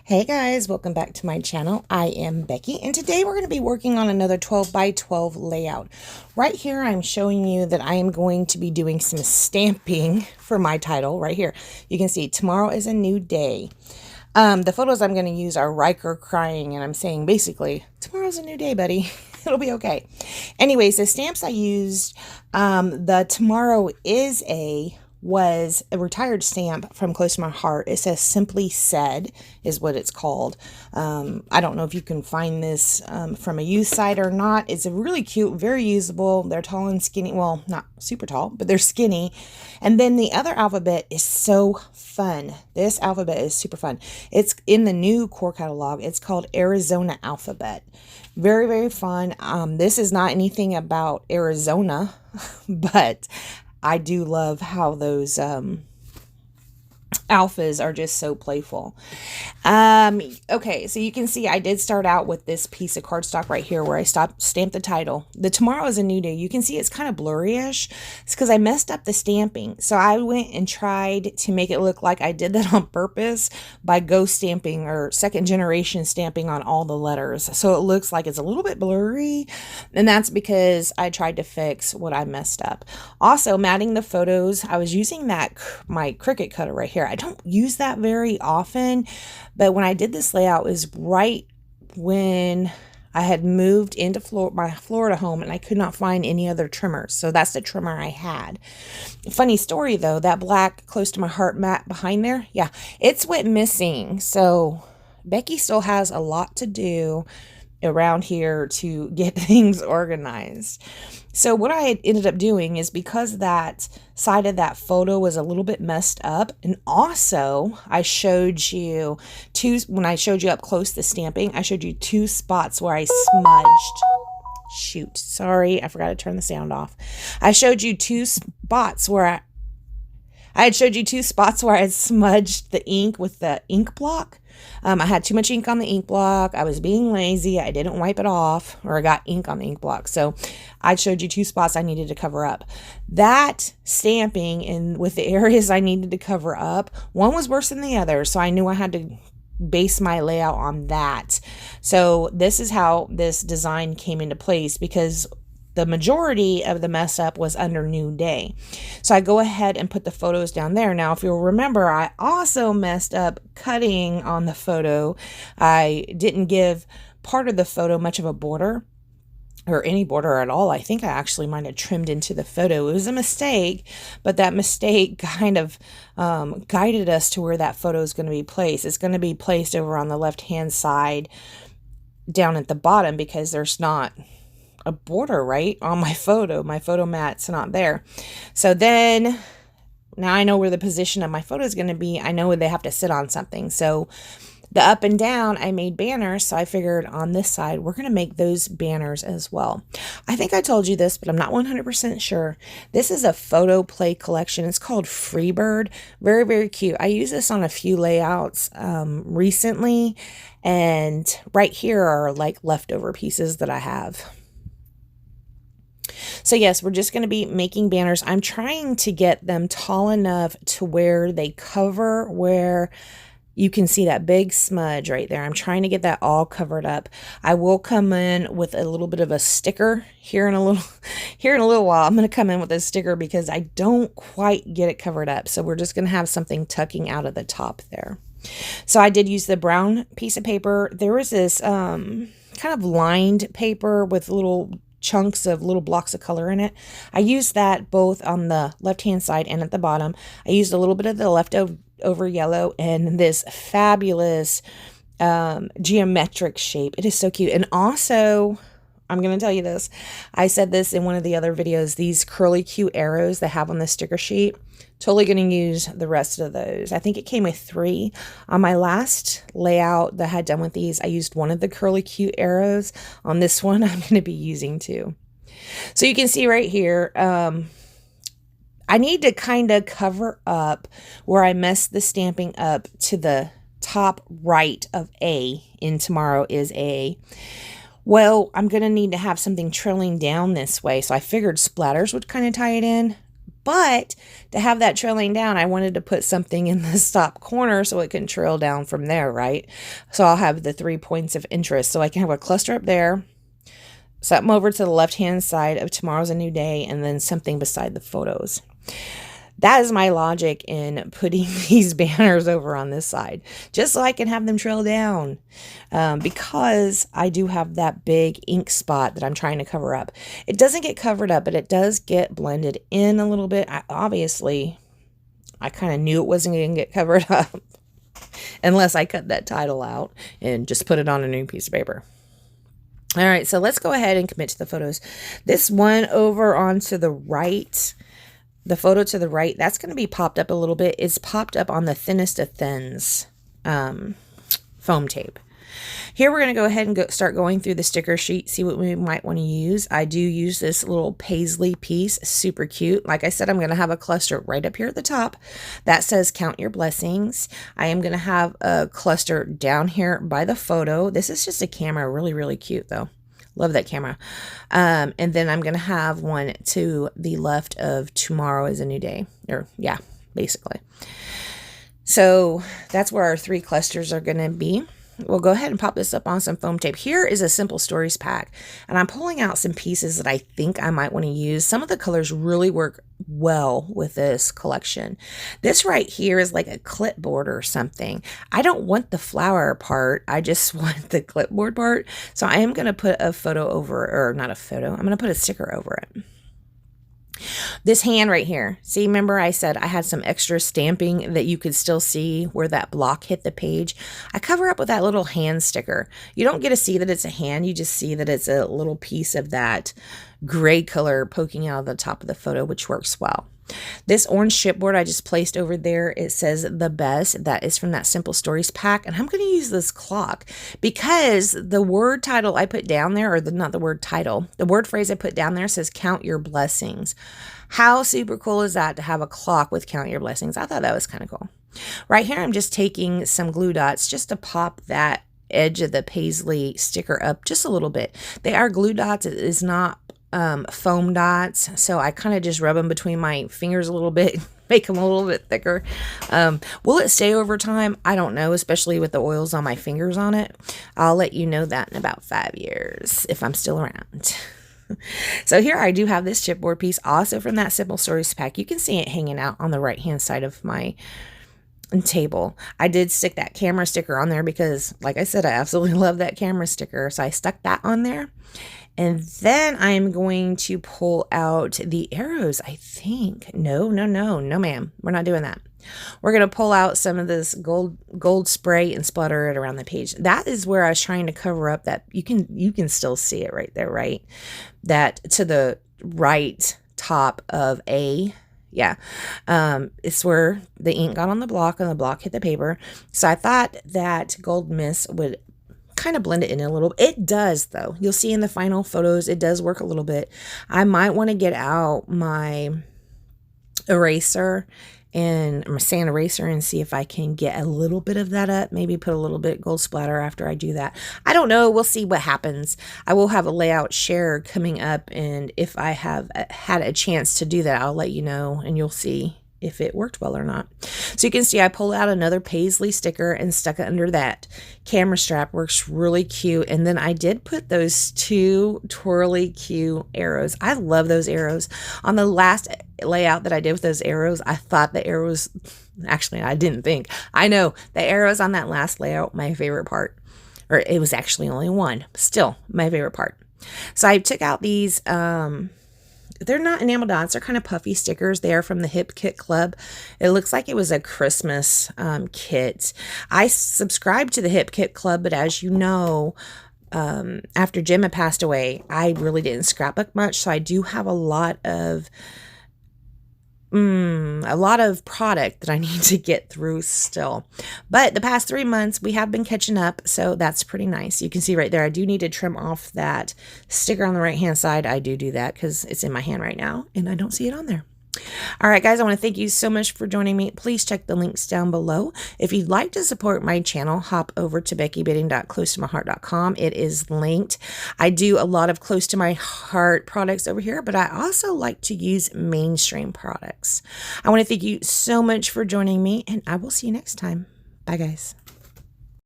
Hey guys, welcome back to my channel. I am Becky, and today we're going to be working on another 12 by 12 layout. Right here, I'm showing you that I am going to be doing some stamping for my title right here. You can see tomorrow is a new day. The photos I'm going to use are Riker crying, and I'm saying basically, tomorrow's a new day, buddy. It'll be okay. Anyways, the stamps I used, the tomorrow is was a retired stamp from Close to My Heart. It says Simply Said is what it's called. I don't know if you can find this from a used site or not. It's a really cute, very usable. They're tall and skinny. Well, not super tall, but they're skinny. And then the other alphabet is so fun. This alphabet is super fun. It's in the new core catalog. It's called Arizona Alphabet. Very, very fun. This is not anything about Arizona, but I do love how those alphas are just so playful. Okay, so you can see I did start out with this piece of cardstock right here where I stamped the title. The tomorrow is a new day. You can see it's kind of blurry-ish. It's because I messed up the stamping. So I went and tried to make it look like I did that on purpose by ghost stamping or second generation stamping on all the letters. So it looks like it's a little bit blurry, and that's because I tried to fix what I messed up. Also, matting the photos, I was using my Cricut cutter right here. I don't use that very often, but when I did this layout, it was right when I had moved into my Florida home and I could not find any other trimmers. So that's the trimmer I had. Funny story though, that black Close to My Heart mat behind there, yeah, it's went missing. So Becky still has a lot to do around here to get things organized. So what I ended up doing is, because that side of that photo was a little bit messed up, and also I showed you when I showed you up close the stamping, I showed you two spots where I smudged. Shoot, sorry, I forgot to turn the sound off. I showed you two spots where I had showed you two spots where I had smudged the ink with the ink block. I had too much ink on the ink block. I was being lazy. I didn't wipe it off, or I got ink on the ink block. So I showed you two spots I needed to cover up. That stamping and with the areas I needed to cover up, one was worse than the other. So I knew I had to base my layout on that. So this is how this design came into place, because the majority of the mess up was under New Day. So I go ahead and put the photos down there. Now, if you'll remember, I also messed up cutting on the photo. I didn't give part of the photo much of a border, or any border at all. I think I actually might have trimmed into the photo. It was a mistake, but that mistake kind of guided us to where that photo is going to be placed. It's going to be placed over on the left-hand side down at the bottom, because there's not a border right on my photo. My photo mat's not there. So then now I know where the position of my photo is going to be. I know they have to sit on something. So the up and down, I made banners. So I figured on this side, we're going to make those banners as well. I think I told you this, but I'm not 100% sure. This is a photo play collection. It's called Freebird. Very, very cute. I use this on a few layouts recently. And right here are like leftover pieces that I have. So yes, we're just going to be making banners. I'm trying to get them tall enough to where they cover where you can see that big smudge right there. I'm trying to get that all covered up. I will come in with a little bit of a sticker here in a little while. I'm going to come in with a sticker because I don't quite get it covered up. So we're just going to have something tucking out of the top there. So I did use the brown piece of paper. There was this kind of lined paper with little chunks of little blocks of color in it. I used that both on the left hand side and at the bottom. I used a little bit of the leftover yellow and this fabulous geometric shape. It is so cute. And also, I'm going to tell you this, I said this in one of the other videos, these curly Q arrows they have on the sticker sheet, totally going to use the rest of those. I think it came with 3. On my last layout that I had done with these, I used one of the curly Q arrows. On this one, I'm going to be using 2. So you can see right here, I need to kind of cover up where I messed the stamping up to the top right of A in tomorrow is A. Well, I'm going to need to have something trailing down this way. So I figured splatters would kind of tie it in. But to have that trailing down, I wanted to put something in the top corner so it can trail down from there, right? So I'll have the 3 points of interest. So I can have a cluster up there, something over to the left-hand side of Tomorrow's a New Day, and then something beside the photos. That is my logic in putting these banners over on this side, just so I can have them trail down, because I do have that big ink spot that I'm trying to cover up. It doesn't get covered up, but it does get blended in a little bit. Obviously, I kind of knew it wasn't going to get covered up unless I cut that title out and just put it on a new piece of paper. All right, so let's go ahead and commit to the photos. This one over onto the right, the photo to the right, that's going to be popped up a little bit. It's popped up on the thinnest of thins foam tape. Here we're going to go ahead and start going through the sticker sheet, see what we might want to use. I do use this little paisley piece, super cute. Like I said, I'm going to have a cluster right up here at the top that says Count Your Blessings. I am going to have a cluster down here by the photo. This is just a camera, really, really cute though. Love that camera. And then I'm going to have one to the left of Tomorrow is a New Day. Or yeah, basically. So that's where our 3 clusters are going to be. We'll go ahead and pop this up on some foam tape. Here is a Simple Stories pack, and I'm pulling out some pieces that I think I might want to use. Some of the colors really work well with this collection. This right here is like a clipboard or something. I don't want the flower part. I just want the clipboard part. So I am going to put a photo over, or not a photo. I'm going to put a sticker over it. This hand right here, see, remember I said I had some extra stamping that you could still see where that block hit the page. I cover up with that little hand sticker. You don't get to see that it's a hand, you just see that it's a little piece of that gray color poking out of the top of the photo, which works well. This orange chipboard I just placed over there, it says The Best. That is from that Simple Stories pack. And I'm going to use this clock because the word title I put down there, or not the word title, the word phrase I put down there says Count Your Blessings. How super cool is that to have a clock with Count Your Blessings? I thought that was kind of cool. Right here, I'm just taking some glue dots just to pop that edge of the paisley sticker up just a little bit. They are glue dots. It is not foam dots, so I kind of just rub them between my fingers a little bit, make them a little bit thicker. Will it stay over time? I don't know, especially with the oils on my fingers on it. I'll let you know that in about 5 years if I'm still around. So here I do have this chipboard piece also from that Simple Stories pack. You can see it hanging out on the right hand side of my table. I did stick that camera sticker on there because, like I said, I absolutely love that camera sticker, so I stuck that on there. And then I'm going to pull out the arrows, I think. No, ma'am. We're not doing that. We're going to pull out some of this gold spray and splatter it around the page. That is where I was trying to cover up that. You can still see it right there, right? That to the right top of A. Yeah. It's where the ink got on the block and the block hit the paper. So I thought that gold mist would kind of blend it in a little. It does though. You'll see in the final photos, it does work a little bit. I might want to get out my eraser and my sand eraser and see if I can get a little bit of that up. Maybe put a little bit gold splatter after I do that. I don't know. We'll see what happens. I will have a layout share coming up, and if I have had a chance to do that, I'll let you know and you'll see if it worked well or not. So you can see I pulled out another paisley sticker and stuck it under that camera strap. Works really cute. And then I did put those 2 twirly cute arrows. I love those arrows. On the last layout that I did with those arrows, I thought the arrows, actually I didn't think, I know the arrows on that last layout, my favorite part, or it was actually only one, still my favorite part. So I took out these, they're not enamel dots. They're kind of puffy stickers. They are from the Hip Kit Club. It looks like it was a Christmas kit. I subscribed to the Hip Kit Club, but as you know, after Jim had passed away, I really didn't scrapbook much. So I do have a lot of product that I need to get through still. But the past 3 months, we have been catching up, so that's pretty nice. You can see right there, I do need to trim off that sticker on the right-hand side. I do that because it's in my hand right now, and I don't see it on there. All right, guys, I want to thank you so much for joining me. Please check the links down below. If you'd like to support my channel, hop over to beckybidding.closetomyheart.com. It is linked. I do a lot of close to my heart products over here, but I also like to use mainstream products. I want to thank you so much for joining me, and I will see you next time. Bye, guys.